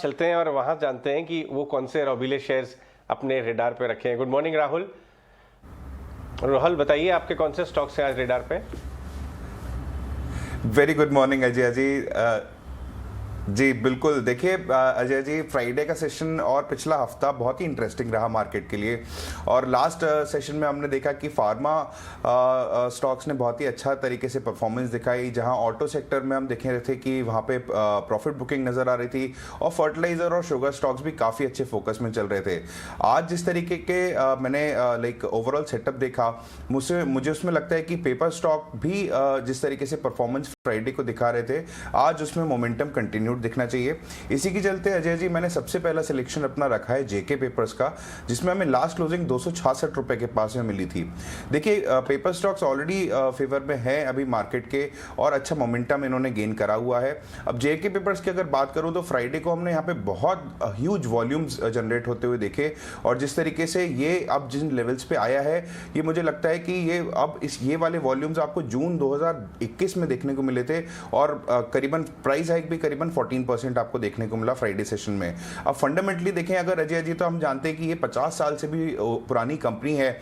चलते हैं और वहां जानते हैं कि वो कौन से रोबीले शेयर्स अपने रेडार पे रखे हैं। गुड मॉर्निंग राहुल बताइए आपके कौन से स्टॉक्स हैं आज रेडार पे? Very good morning Ajay ji. जी बिल्कुल, देखिए अजय जी, फ्राइडे का सेशन और पिछला हफ्ता बहुत ही इंटरेस्टिंग रहा मार्केट के लिए। और लास्ट सेशन में हमने देखा कि फार्मा स्टॉक्स ने बहुत ही अच्छा तरीके से परफॉर्मेंस दिखाई, जहां ऑटो सेक्टर में हम देख रहे थे कि वहां पे प्रॉफिट बुकिंग नजर आ रही थी, और फर्टिलाइजर और शुगर स्टॉक्स भी काफ़ी अच्छे फोकस में चल रहे थे। आज जिस तरीके के मैंने लाइक ओवरऑल सेटअप देखा, मुझे उसमें लगता है कि पेपर स्टॉक भी जिस तरीके से परफॉर्मेंस फ्राइडे को दिखा रहे थे, आज उसमें मोमेंटम कंटिन्यू दिखना चाहिए। इसी के चलते अजय जी, मैंने सबसे पहला सिलेक्शन अपना रखा है जेके पेपर्स का, जिसमें हमें लास्ट क्लोजिंग 266 रुपए के पास में मिली थी। देखिए पेपर स्टॉक्स ऑलरेडी फेवर में है अभी मार्केट के, और अच्छा मोमेंटम इन्होंने गेन करा हुआ है। अब जेके पेपर्स की अगर बात करूं तो फ्राइडे को हमने यहाँ पे बहुत ह्यूज वॉल्यूम्स जनरेट होते हुए देखे, और जिस तरीके से ये अब जिन लेवल्स पे आया है, ये मुझे लगता है कि ये वाले वॉल्यूम्स आपको जून 2021 में देखने को मिले थे, और करीबन प्राइस हाइक भी करीबन 14% आपको देखने को मिला फ्राइडे सेशन में। अब फंडामेंटली देखें अगर अजय जी, तो हम जानते हैं कि ये 50 साल से भी पुरानी कंपनी है,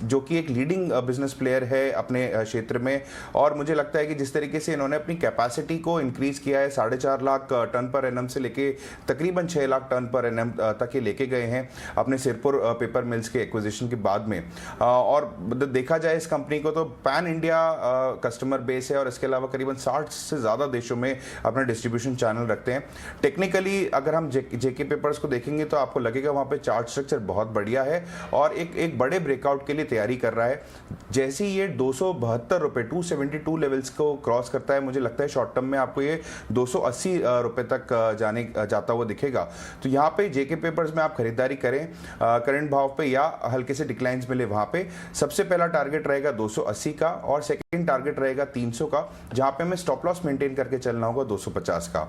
जो कि एक लीडिंग बिजनेस प्लेयर है अपने क्षेत्र में। और मुझे लगता है कि जिस तरीके से इन्होंने अपनी कैपेसिटी को इंक्रीज किया है, 4.5 लाख टन पर एनएम से लेके तकरीबन 6 लाख टन पर एनएम तक ये लेके गए हैं अपने सिरपुर पेपर मिल्स के एक्विजिशन के बाद में। और देखा जाए इस कंपनी को तो पैन इंडिया कस्टमर बेस है, और इसके अलावा करीबन 60 से ज़्यादा देशों में अपना डिस्ट्रीब्यूशन चैनल रखते हैं। टेक्निकली अगर हम जेके पेपर्स को देखेंगे तो आपको लगेगा वहाँ पे चार्ट स्ट्रक्चर बहुत बढ़िया है, और एक बड़े ब्रेकआउट के लिए तैयारी कर रहा है। जैसे ही ये 272 रुपये 272 लेवल्स को क्रॉस करता है, मुझे लगता है शॉर्ट टर्म में आपको ये 280 रुपये तक जाता हुआ दिखेगा। तो यहाँ पे जेके पेपर्स में आप खरीदारी करें करंट भाव पे, या हल्के से डिक्लाइंस मिले वहाँ पे। सबसे पहला टारगेट रहेगा 280 का, और सेकेंड टारगेट रहेगा 300 का, जहाँ पे हमें स्टॉप लॉस मेंटेन करके चलना होगा 250 का।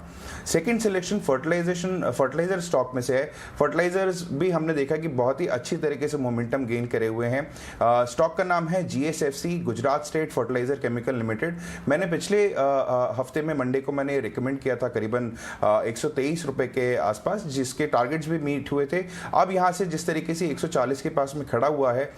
सेकंड सिलेक्शन फर्टिलाइजर स्टॉक में से है। फर्टिलाइजर्स भी हमने देखा कि बहुत ही अच्छी तरीके से मोमेंटम गेन करे हुए हैं। स्टॉक का नाम है GSFC, Gujarat state fertilizer chemical limited. मैंने पिछले हफ्ते में मंडे को मैंने रिकमेंड किया था करीबन 123 रुपए के आसपास, जिसके टारगेट्स भी मीट हुए थे। अब यहाँ से जिस तरीके से 140 के पास में खड़ा हुआ है,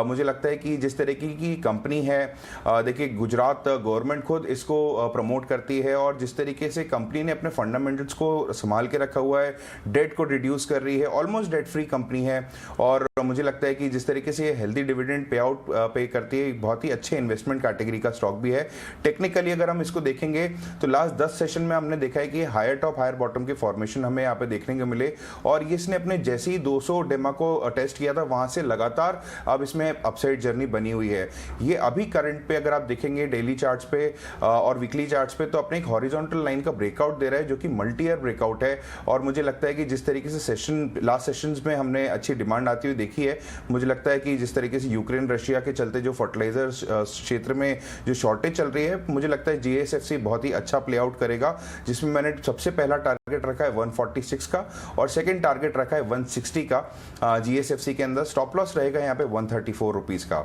मुझे लगता है कि जिस तरीके की कंपनी है, देखिए गुजरात गवर्नमेंट खुद इसको प्रमोट करती है, और जिस तरीके से कंपनी ने अपने फंडामेंटल्स को संभाल के रखा हुआ है, डेट को रिड्यूस कर रही है, ऑलमोस्ट डेट फ्री कंपनी है। और मुझे लगता है कि जिस तरीके से ये हेल्दी डिविडेंड पे आउट पे करती है, बहुत ही अच्छे इन्वेस्टमेंट कैटेगरी का स्टॉक भी है। टेक्निकली अगर हम इसको देखेंगे तो लास्ट 10 सेशन में हमने देखा है कि हायर टॉप हायर बॉटम के फॉर्मेशन हमें यहाँ पे देखने को मिले, और ये इसने अपने जैसे ही 200 डेमा को टेस्ट किया था, वहां से लगातार अब इसमें अपसाइड जर्नी बनी हुई है। ये अभी करंट पे अगर आप देखेंगे डेली चार्ट्स पे और वीकली चार्ट्स पे, तो अपने एक हॉरिजॉन्टल लाइन का ब्रेकआउट दे रहा है, जो कि मल्टी ईयर ब्रेकआउट है। और मुझे लगता है कि जिस तरीके से लास्ट सेशंस में हमने अच्छी डिमांड आती हुई देखी है, मुझे लगता है कि जिस तरीके से यूक्रेन रशिया के चलते जो फर्टिलाइजर क्षेत्र में जो शॉर्टेज चल रही है, मुझे लगता है जीएसएफसी बहुत ही अच्छा प्ले आउट करेगा, जिसमें मैंने सबसे पहला टारगेट रखा है 146 का, और सेकंड टारगेट रखा है 160 का जीएसएफसी के अंदर। स्टॉप लॉस रहेगा यहाँ पे 134 रुपीज का।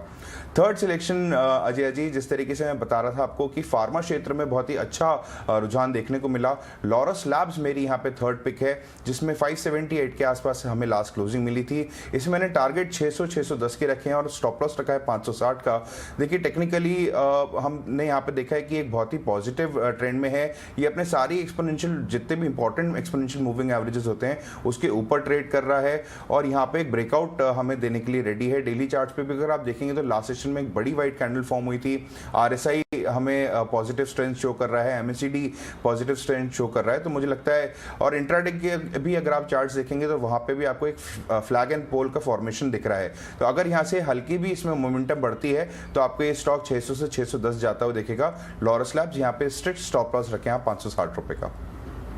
थर्ड सिलेक्शन अजय जी, जिस तरीके से मैं बता रहा था आपको कि फार्मा क्षेत्र में बहुत ही अच्छा रुझान देखने को मिला। लॉरस लैब्स मेरी यहाँ पे थर्ड पिक है, जिसमें 578 के आसपास हमें लास्ट क्लोजिंग मिली थी। इसमें मैंने टारगेट 600-610 के रखे हैं, और स्टॉप लॉस रखा है 560 का। देखिए टेक्निकली हमने यहाँ पे देखा है कि एक बहुत ही पॉजिटिव ट्रेंड में है। ये अपने सारी एक्सपोनेंशियल जितने भी इंपॉर्टेंट एक्सपोनेंशियल मूविंग एवरेजेस होते हैं उसके ऊपर ट्रेड कर रहा है, और यहाँ पे एक ब्रेकआउट हमें देने के लिए रेडी है। डेली चार्ट पे भी अगर आप देखेंगे तो लास्ट सेशन में एक बड़ी व्हाइट कैंडल फॉर्म हुई थी। आरएसआई हमें पॉजिटिव स्ट्रेंथ शो कर रहा है, एमएससीडी पॉजिटिव स्ट्रेंथ शो कर रहा है। तो मुझे लगता है, और इंट्राडे के भी अगर आप चार्ट्स देखेंगे तो वहां पे भी आपको एक फ्लैग एंड पोल का फॉर्मेशन दिख रहा है। तो अगर यहाँ से हल्की भी इसमें मोमेंटम बढ़ती है तो आपको ये स्टॉक 600 से 610 जाता हुआ दिखेगा। लॉरस लैब्स यहाँ पे स्ट्रिक्ट स्टॉप लॉस रखे हैं 560 रुपए का।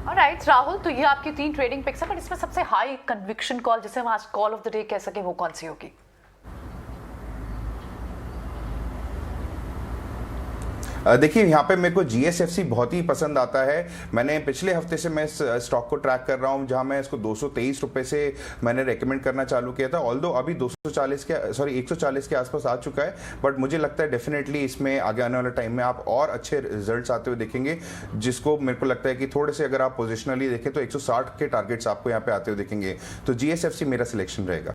ऑलराइट राहुल, तो ये आपकी 3 ट्रेडिंग पिक्स है, बट इसमें सबसे हाई कन्विक्शन कॉल, जिसे हम आज कॉल ऑफ द डे कह सके, वो कौन सी होगी? देखिए यहाँ पे मेरे को GSFC बहुत ही पसंद आता है। मैंने पिछले हफ्ते से मैं इस स्टॉक को ट्रैक कर रहा हूँ, जहाँ मैं इसको 223 रुपए से मैंने रेकमेंड करना चालू किया था। ऑल्दो अभी 140 के आसपास आ चुका है, बट मुझे लगता है डेफिनेटली इसमें आगे आने वाले टाइम में आप और अच्छे रिजल्ट्स आते हुए देखेंगे, जिसको मेरे को लगता है कि थोड़े से अगर आप पोजिशनली देखें तो 160 के टारगेट्स आपको यहाँ पे आते हुए देखेंगे। तो GSFC मेरा सिलेक्शन रहेगा।